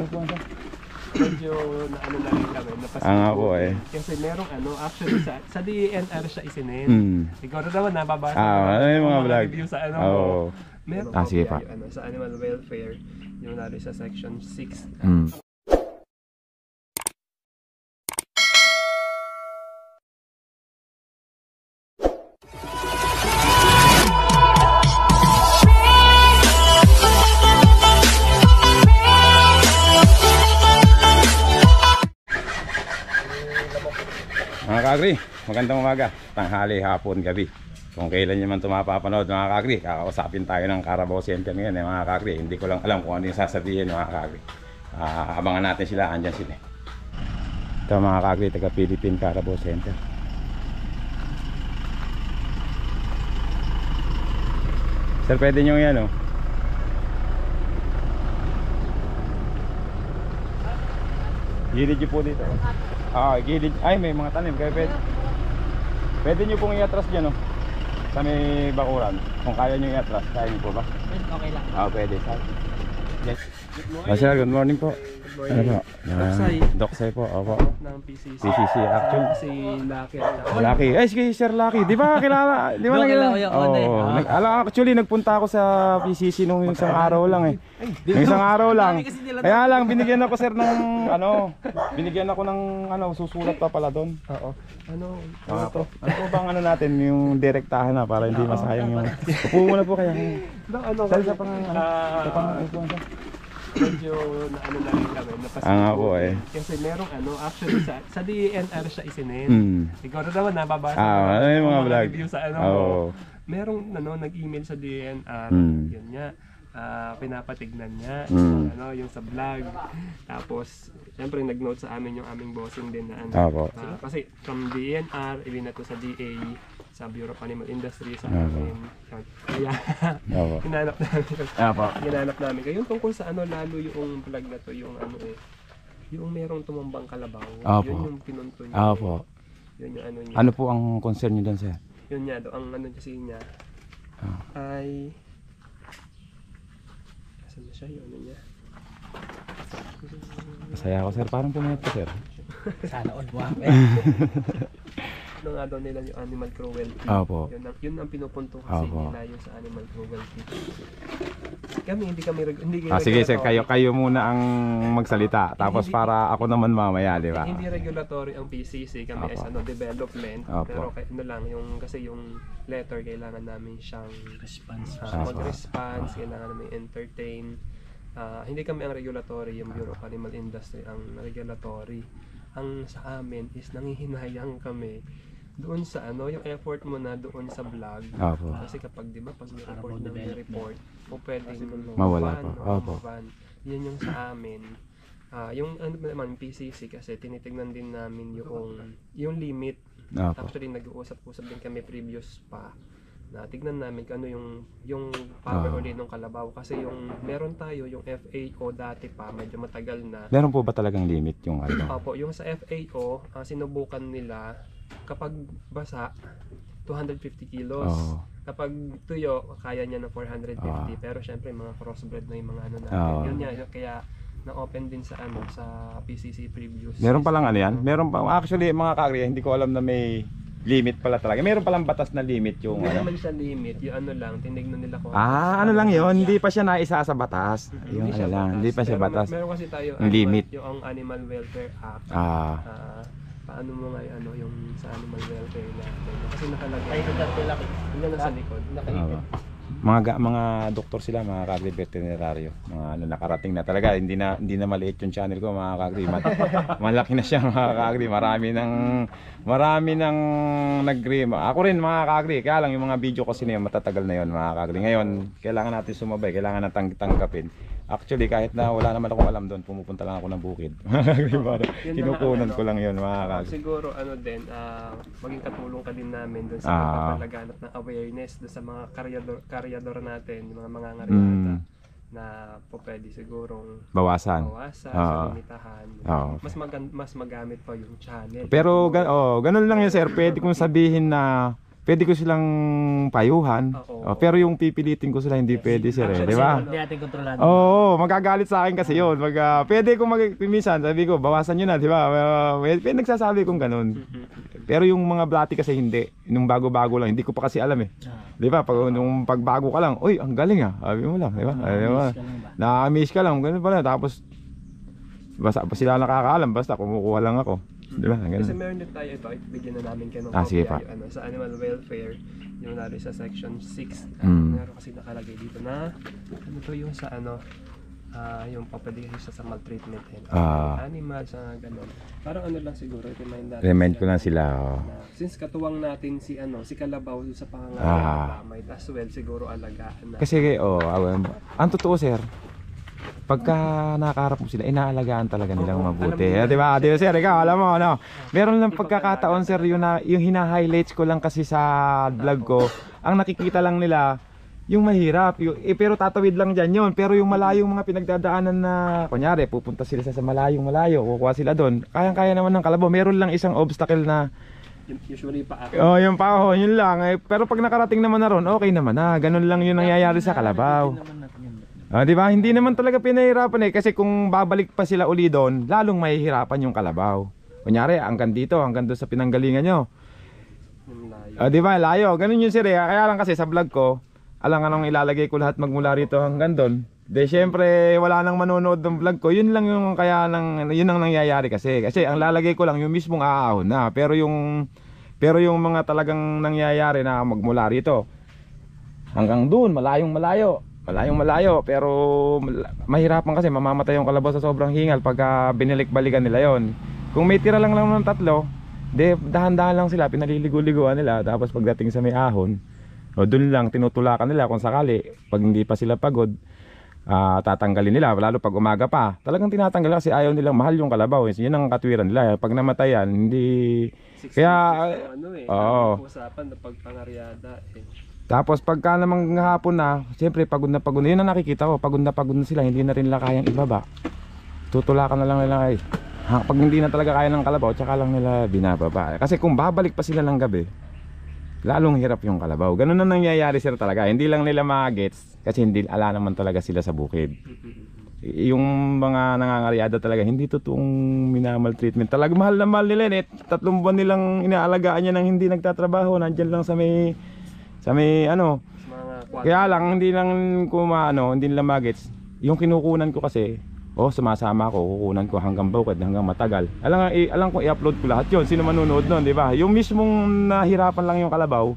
upuan sir. Medyo na ano na rin kami, po eh. Kasi merong ano, actually sa DNR siya isinin. Ikaw na naman nababasa. Ano yung mga vlog? Review sa ano. Meron sige pa. Ano, sa animal welfare, yung natin sa section 6. Mga kaagri, magandang umaga, tanghali, hapon, gabi. Kung kailan nyo man ito mapapanood mga kaagri, kakausapin tayo ng Carabao Center ngayon mga kaagri. Hindi ko lang alam kung ano yung sasabihin mga kaagri. Abangan natin sila, andyan sila. Ito mga kaagri, taga Philippine Carabao Center. Sir, pwede nyo yan Gilid nyo po dito. Gilid. Ay, may mga tanim. Kaya pwede nyo pong iatras dyan sa may bakuran. Kung kaya nyo iatras, kaya nyo po ba? Okay lang. Pwede. Yes. Sir, good morning po. Ano po? Doksay po. Opo. Ng PCC. PCC. Actually. Si Lucky. Lucky. Ay, sige, Sir Lucky. Di ba kilala? Di ba actually, nagpunta ako sa PCC nung isang araw lang eh. Nung isang araw lang. Kaya lang, binigyan ako sir ng binigyan ako ng susulat pa pala doon. Oo. Ano to? Ano po bang natin yung direktahan na para hindi masayang yung... Upo muna po kaya. Sa pang medyo na ano na rin kami, napasigaw po eh. Kasi merong actually sa DNR siya isinin. Ikaw na naman nababasa. Ano yung mga vlog? Review sa merong nag-email sa DNR. Yun nga. Pinapatignan niya yung sa vlog. Tapos syempre nag-note sa amin yung aming bossing din na kasi from DNR ibinato sa DA, sa Bureau of Animal Industry sa amin. Kaya hinanap namin yung tungkol sa lalo yung vlog na to, yung yung merong tumambang kalabaw. Yun yung pinunto niya. Yun yung niya. Ano po ang concern niyo doon sir? Yun niya, ang kasi niya ay asan na siya, yung niya. Masaya ako sir, parang pumayat ko sir. Sana all Nga daw nila yung animal cruelty. Yun ang pinupunto kasi nila yung sa animal cruelty. Hindi kami sige sir, kayo muna ang magsalita. Tapos para ako naman mamaya, di ba? Hindi regulatory ang PCC, kami as development. Pero kasi yung letter kailangan namin siyang mag-response, kailangan namin entertain. Hindi kami ang regulatory, yung Bureau of Animal Industry ang regulatory. Ang sa amin is nangihinayang kami doon sa yung effort mo na doon sa vlog. Kasi kapag pag ni-report mo pwedeng mawala po. Yan yung sa amin. Yung naman PCC kasi tinitingnan din namin yung limit. Actually nag-uusap-usap din kami previous pa na tignan namin kung yung power ulit ng kalabaw kasi yung meron tayo yung FAO dati pa medyo matagal na. Meron po ba talagang limit yung yung sa FAO sinubukan nila kapag basa 250 kilos. Kapag tuyo kaya niya ng 450 pero syempre mga crossbred na yung mga natin. Yun nga kaya na-open din sa sa PCC previews. Meron pa lang yan? Meron pa actually mga kaagri, hindi ko alam na may limit pala talaga. Meron palang batas na limit yung hindi naman siya limit, yung lang tinignan nila kung lang yun, hindi pa siya naisa sa batas. Yung hindi pa siya batas. Meron kasi tayo limit yung Animal Welfare Act. Paano mo nga yung sa animal welfare kasi nakalagay yan sa likod. Mga doktor sila, mga kaagri veterinaryo, mga nakarating na talaga, hindi na maliit yung channel ko mga kaagri. Malaki na siya mga kaagri, marami nang ako rin mga kaagri, kaya lang yung mga video kasi na matatagal na yon mga kaagri. Ngayon kailangan natin sumabay, kailangan natin tanggapin. Actually kahit na wala naman akong alam doon, pumupunta lang ako ng bukid. Kinukunan ko lang yun mga kaagri. Siguro maging katulong ka din namin doon sa pagpapalaganap ng awareness doon sa mga karyador natin, yung mga mangangaryata na pwede sigurong bawasan sa limitahan. Mas magamit pa yung channel. Pero ganun lang yun sir, pwede kong sabihin na pwede ko silang payuhan. Oo. Pero yung pipilitin ko sila hindi pwede sir, di ba? Hindi natin kontrolado. Oo, magagalit sa akin kasi yun. Pwede kong minsan, sabi ko, bawasan nyo na, di ba? Pwede nagsasabi kong ganun. Pero yung mga blati kasi hindi. Nung bago-bago lang, hindi ko pa kasi alam eh. Di ba? Nung pagbago ka lang, uy, ang galing ah. Sabi mo lang, di ba? Na-amaze ka lang, ganun pala. Tapos, basta sila nakakaalam, basta kumukuha lang ako. Di ba? Kasi Ganun. meron din tayo ito, bigyan na namin kayo ng Sige kopya, pa. yung sa animal welfare, yung nari sa section 6. Meron kasi nakalagay dito na, ano to yung sa yung papaligay siya sa maltreatment animals, gano'n. Parang ano lang siguro, Remind ko lang sila. Since katuwang natin si Kalabaw sa pangangalaga, might as well siguro alagaan na. Kasi, ang totoo sir, pagka nakaharap mo sila, inaalagaan talaga nilang mabuti. Di ba? Di ba sir, ikaw, alam mo, ano? Meron lang pagkakataon sir, yung hina-highlights ko lang kasi sa vlog ko, ang nakikita lang nila, yung mahirap, pero tatawid lang dyan yun. Pero yung malayong mga pinagdadaanan na, kunyari, pupunta sila sa malayong malayo, kukuha sila doon. Kayang-kaya naman ng kalabaw. Meron lang isang obstacle na, usually pa ako. yung paahon, yun lang. Pero pag nakarating naman na ron, okay naman na. Ganun lang yung nangyayari sa kalabaw. Di ba? Hindi naman talaga pinahirapan eh. Kasi kung babalik pa sila uli doon, lalong mahihirapan yung kalabaw. Kunyari, hanggang dito, hanggang doon sa pinanggalingan nyo. Di ba? Layo. Ganun yun sir eh. Kaya lang kasi sa vlog ko, alang anong ilalagay ko lahat magmula rito hanggang doon. De syempre wala nang manonood ng vlog ko. Yun lang yung yun ang nangyayari kasi. Kasi ang lalagay ko lang yung mismong aahon na. Pero yung mga talagang nangyayari na magmula rito hanggang doon, malayong malayo, pero mahirapan kasi mamamatay yung kalabaw sa sobrang hingal pagka binalik-balikan nila yon. Kung may tira lang ng tatlo, dahan-dahan lang sila, pinaliligo-liguan nila. Tapos pagdating sa may ahon, doon lang tinutulakan nila kung sakali. Pag hindi pa sila pagod, tatanggalin nila, lalo pag umaga pa. Talagang tinatanggal kasi ayaw nilang mahal yung kalabaw. Yun ang katwiran nila. Pag namatayan, hindi... Kaya... usapan na pagpangaryada eh. Tapos pagka namang hapon na, siyempre pagod na. Yun ang nakikita ko, pagod na sila, hindi na rin nila kayang ibaba. Tutulakan na lang nila pag hindi na talaga kaya ng kalabaw, tsaka lang nila binababa. Kasi kung babalik pa sila ng gabi, lalong hirap yung kalabaw. Ganun na nangyayari sir talaga. Hindi lang nila ma-gets kasi ala naman talaga sila sa bukid. Yung mga nangangaryada talaga, hindi totoong minamaltreatment. Talaga mahal na mahal nila eh. 3 buwan nilang inaalagaan niya nang hindi nagtatrabaho. Nandyan lang sa may kaya lang hindi nila magets. Yung kinukunan ko kasi, sumasama ako, kukunan ko hanggang bukid, hanggang matagal. Alam ko i-upload ko lahat 'yon. Sino manonood noon, 'di ba? Yung mismong nahirapan lang yung kalabaw.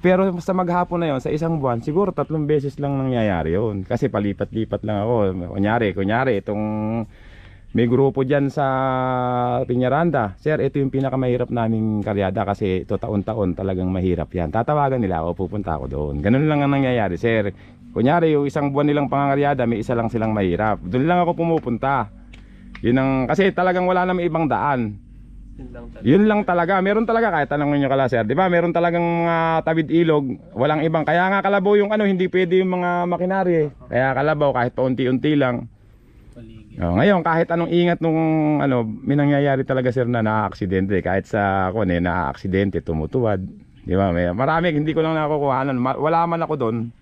Pero sa maghapon na 'yon, sa isang buwan, siguro 3 beses lang nangyayari 'yon. Kasi palipat-lipat lang ako. Kunyari itong may grupo dyan sa Piñaranda. Sir, ito yung pinakamahirap naming karyada kasi ito taon-taon talagang mahirap yan. Tatawagan nila ako, pupunta ako doon. Ganun lang ang nangyayari, sir. Kunyari, yung isang buwan nilang pangangaryada, may isa lang silang mahirap. Doon lang ako pumupunta. Kasi talagang wala namang ibang daan. Yun lang talaga. Meron talaga, kahit tanongin nyo kala, sir. Diba? Meron talagang mga tawid ilog, walang ibang. Kaya nga kalabaw yung hindi pwede yung mga makinarye. Kaya kalabaw kahit paunti-unti lang. Ngayon kahit anong ingat nung may nangyayari talaga sir na naaaksidente. Kahit sa naaaksidente, tumutuwad. Di ba? Marami hindi ko lang nakukuhanan. Wala man ako doon,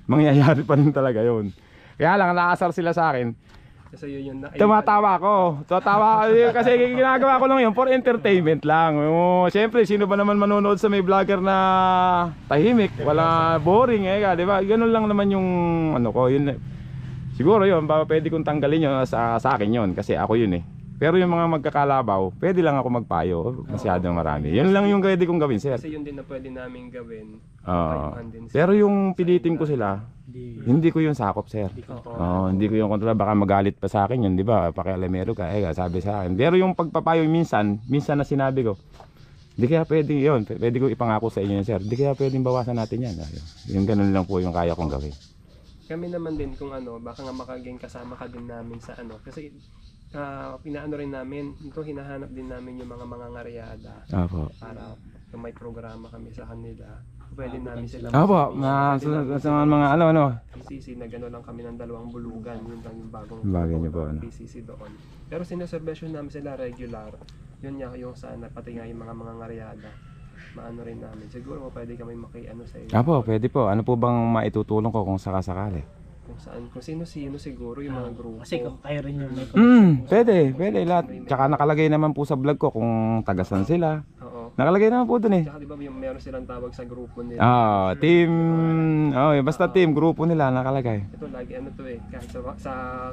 mangyayari pa rin talaga yun. Kaya lang naasar sila sa akin. Kasi yun tumatawa ako. Kasi ginagawa ko lang yun for entertainment lang. Siyempre sino ba naman manonood sa may vlogger na tahimik, wala, boring di ba? Ganun lang naman yung yun. Siguro yun, pwede kong tanggalin yun sa akin yun kasi ako yun eh. Pero yung mga magkakalabaw, pwede lang ako magpayo. Masyadong marami. Yun lang yung pwede kong gawin, sir. Kasi yun din na pwede namin gawin. Pero yung pilitin ko sila, hindi ko yun sakop, sir. Hindi ko yung kontrol. Baka magalit pa sa akin yun, di ba? Pakialamero ka, sabi sa akin. Pero yung pagpapayo minsan na sinabi ko, di kaya pwede yun. Pwede ko ipangako sa inyo yun, sir. Di kaya pwedeng bawasan natin yan. Yung ganun lang po yung kaya kong gawin. Kami naman din kung baka nga makaging kasama ka din namin sa kasi pinaano rin namin, hinahanap din namin yung mga ngaryada. Opo. Para kung may programa kami sa kanila, pwede namin sila. Opo, sa mga PCC na gano'n lang kami ng 2 bulugan, yun lang yung bagong bagay niyo po, PCC doon. Pero sineservisyon namin sila regular. Yun yung sana pati nga yung mga ngaryada. maano rin namin. Siguro pwede kami maki-ano sa inyo. Apo, pwede po. Ano po bang maitutulong ko kung sakasakali? Kung saan, kung sino-sino siguro yung mga grupo. Kasi kung kayo rin yung may Pwede lahat. Tsaka nakalagay naman po sa vlog ko kung tagasan sila. Oo. Nakalagay naman po dun eh. Tsaka di ba yung meron silang tawag sa grupo nila. Team, basta team, grupo nila nakalagay. Ito lagi ano to eh, kahit sa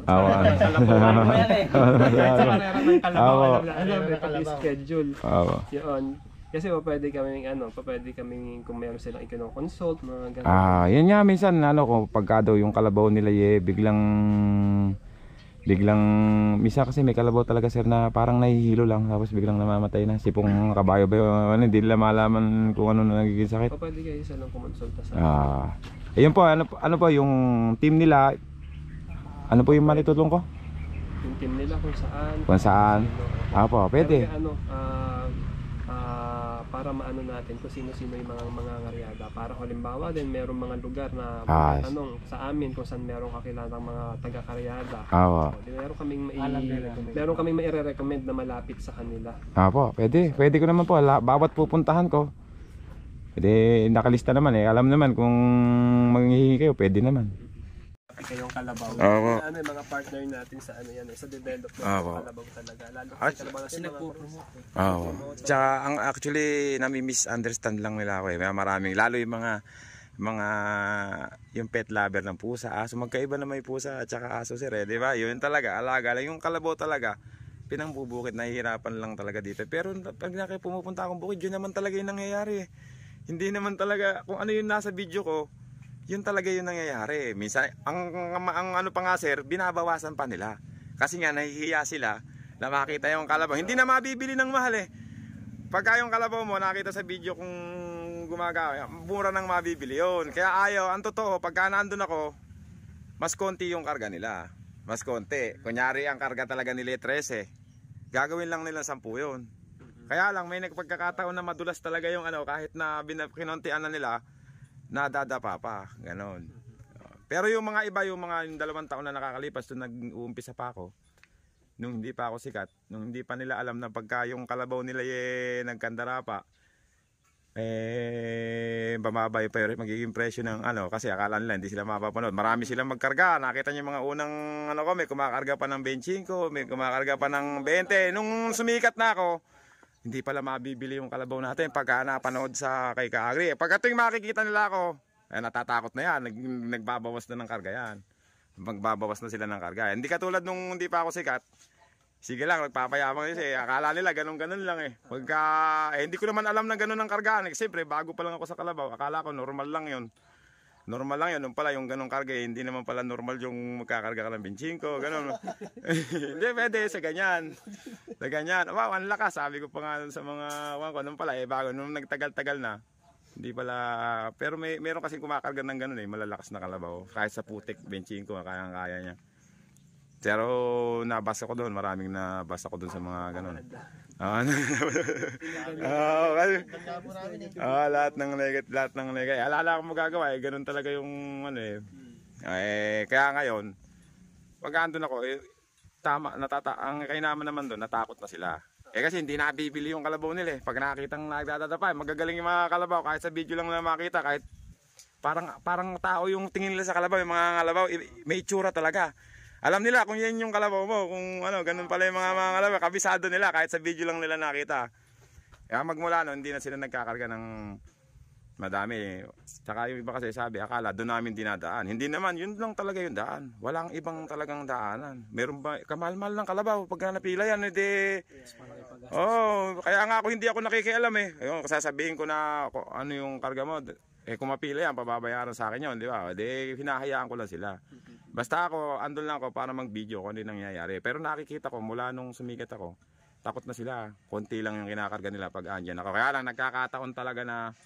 kalabawan mo yan eh. kahit sa karera ng kalabaw, Oo. alam na ito yung schedule. Oo. Yun. Kasi pwede kaming kung meron silang i-consult, mga ganun. Yan nga minsan kung pagka daw yung kalabaw nila biglang minsan kasi may kalabaw talaga sir na parang nahihilo lang tapos biglang namamatay na. Sipong kabayo ba yun, hindi nila malaman kung ano na nagiging sakit. Pwede kayo silang kumonsulta sa Ayun po, ano po yung team nila, ano po yung matutulong ko? yung team nila kung saan. Kung saan? Po, pwede. Pero para maano natin kung sino-sino yung mga ngaryada. Para halimbawa din merong mga lugar na tanong sa amin kung saan merong kakilalang mga taga-karyada. Meron kaming mai-recommend na malapit sa kanila. Po, pwede. Pwede ko naman po. Bawat pupuntahan ko. Pwede, nakalista naman eh. Alam naman kung manghihingi kayo, pwede naman. Kayong kalabaw. Ano yung mga partner natin sa ano yan, sa development ng kalabaw talaga. Lalo sa kalabaw na nagpo-promote. Tsaka ang actually nami-misunderstand lang nila ako eh. Maraming lalo yung mga yung pet lover ng pusa, aso, magkaiba na may pusa at saka aso sir eh, di ba? Yun talaga, alaga lang yung kalabaw talaga. Pinangbubukit, nahihirapan lang talaga dito. Pero pag pumupunta akong bukid, yun naman talaga yung nangyayari. Hindi naman talaga kung ano yung nasa video ko. Yun talaga yung nangyayari. Minsan, ang ano pa nga sir, binabawasan pa nila. Kasi nga, nahihiya sila na makita yung kalabaw. Hindi na mabibili ng mahal eh. Pagka yung kalabaw mo, nakita sa video kung gumagawa, mura nang mabibili yun. Kaya ayaw, ang totoo, pagka nandun ako, mas konti yung karga nila. Mas konti. Kunyari, ang karga talaga nila 13. Gagawin lang nila 10 yun. Kaya lang, may nagpagkakataon na madulas talaga yung kahit na kinontian na nila, nadadapa pa, ganon. Pero yung mga iba, yung 2 taon na nakakalipas nung nag-uumpisa pa ako, nung hindi pa ako sikat, nung hindi pa nila alam na pagka yung kalabaw nila nagkandara pa, bumaba yung magiging presyo ng kasi akala nila hindi sila mapapanood. Marami silang magkarga, nakita niyo mga unang may kumakarga pa ng 25, may kumakarga pa ng 20. Nung sumikat na ako, hindi pala mabibili yung kalabaw natin pagka napanood sa kay Ka-Agri. Pagka makikita nila ako, natatakot na yan, nagbabawas na ng karga yan. Magbabawas na sila ng karga. Hindi katulad nung hindi pa ako sikat. Sige lang, nagpapayabang kasi akala nila ganun-ganun lang eh. Pagka, hindi ko naman alam na ganun ang kargaan. Siyempre, bago pa lang ako sa kalabaw, akala ko normal lang yun. Normal lang yun, nung pala yung ganong karga hindi naman pala normal yung magkakarga ka ng 25, ganun. Hindi, pwede sa ganyan. Sa ganyan, wow, ang lakas, sabi ko pa nga sa mga nung pala, bago, nung nagtagal-tagal na, hindi pala, pero meron kasing kumakarga ng ganun malalakas na kalabaw, kahit sa putik, 25, kaya niya. Pero nabasa ko doon, maraming nabasa ko doon sa mga ganun. Lahat ng negay. Alala ko magagawa ganun talaga yung kaya ngayon pag andun ako tama ang kainaman naman doon, natakot na sila. Kasi hindi nabibili yung kalabaw nila pag nakitang nagdadadapa, magagaling yung mga kalabaw kahit sa video lang na makita, kahit parang tao yung tingin nila sa kalabaw, yung mga kalabaw may itsura talaga. Alam nila kung yan yung kalabaw mo, kung ganun pala yung mga kalabaw, kabisado nila kahit sa video lang nila nakita. Kaya magmula no, hindi na sila nagkakarga ng madami. Tsaka yung iba kasi sabi, akala doon namin dinadaan. Hindi naman, yun lang talaga yung daan. Walang ibang talagang daanan. Meron ba, kamahal-mahal ng kalabaw, pagka napila yan, kaya nga ako hindi ako nakikialam Ayun, sasabihin ko na ano yung karga mo. Kung mapila yan, pababayaran sa akin yun, di ba? Hinahayaan ko lang sila. Basta ako, andun lang ako para mag-video kung ano yung nangyayari. Pero nakikita ko, mula nung sumikat ako, takot na sila. Konti lang yung kinakarga nila pag andyan ako. Kaya lang, nagkakataon talaga na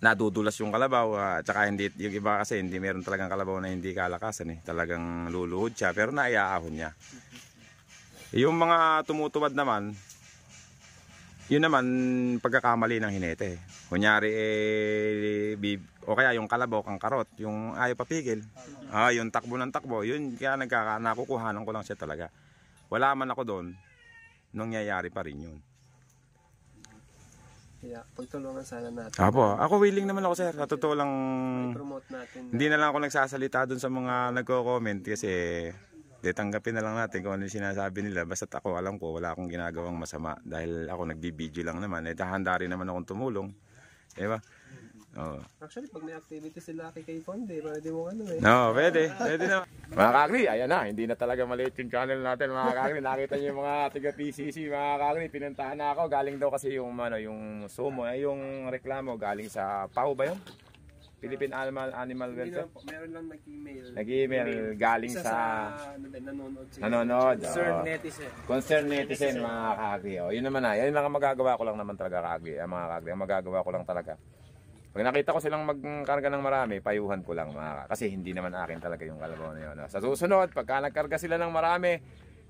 nadudulas yung kalabaw. Tsaka hindi, yung iba kasi, hindi meron talagang kalabaw na hindi kalakasan Talagang luluhod siya, pero naiaahon niya. Yung mga tumutuwad naman, yun naman pagkakamali ng hinete. Kunyari o kaya yung kalabaw kang karot, yung ayaw papigil. Yung takbo ng takbo, yun kaya nakukuhanan ko lang siya talaga. Wala man ako doon, nangyayari pa rin yun. Kaya pagtulungan sana natin. Apo, ako willing naman ako sir. Sa totoo lang, Promote natin. hindi na lang ako nagsasalita dun sa mga nagko-comment kasi tanggapin na lang natin kung ano yung sinasabi nila. Basta't ako alam ko wala akong ginagawang masama dahil ako nagbibideo lang naman. Handa rin naman akong tumulong. Diba? Oo. Actually, pag may activity sila kay Ponde, pwede mo ano eh. No, pwede naman. Mga kakri, ayan na, hindi na talaga maliit yung channel natin mga kakri. Nakita niyo yung mga tiga PCC mga kakri, pinuntahan na ako. Galing daw kasi yung yung sumo, yung reklamo galing sa PAO ba yun? Philippine Animal Welfare. Meron lang nag-email. Nag-email galing Isa sa nanonood. nanonood. Concerned netizen. Concerned netizen mga kakri. Yun naman na, yun lang ang magagawa ko lang naman talaga kakri. Mga kakri, ang magagawa ko lang talaga. Pag nakita ko silang magkarga ng marami, payuhan ko lang kasi hindi naman akin talaga yung kalabaw na yun. Sa susunod, pagka nagkarga sila ng marami,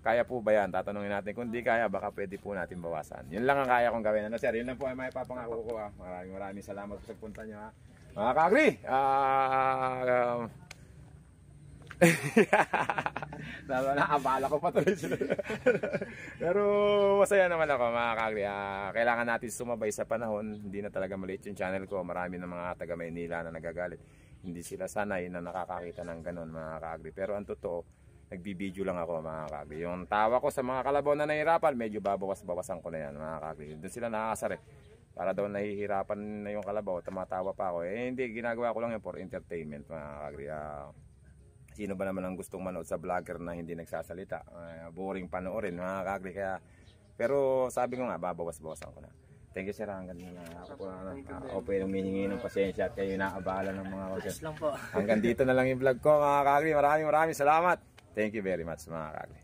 kaya po ba yan? Tatanungin natin. Kung di kaya, baka pwede po natin bawasan. Yun lang ang kaya kong gawin. Ano sir, yun lang po ay may papangako ko. Maraming salamat po sa punta nyo. Mga kakri, nakabala ko pa tuloy sila. Pero masaya naman ako mga kakri. Kailangan natin sumabay sa panahon. Hindi na talaga maliit yung channel ko. Marami ng mga taga Maynila na nagagalit. Hindi sila sanay na nakakakita ng ganun mga kakri. Pero ang totoo, nagbibideo lang ako mga kakri. Yung tawa ko sa mga kalabaw na nahihirapan, medyo babawas-bawasan ko na yan mga kakri. Doon sila nakakasar para daw nahihirapan na yung kalabaw, tumatawa pa ako. Hindi, ginagawa ko lang yan for entertainment mga kakri. Sino ba naman ang gustong manood sa vlogger na hindi nagsasalita? Boring panoorin mga kakri. Pero sabi ko nga, babawas-bawasan ko na. Thank you sir, hanggang ako po yung humihingi ng pasensya at kayo naabala ng mga Ayos lang po. hanggang dito na lang yung vlog ko mga kakri. Maraming salamat. Thank you very much mga kakri.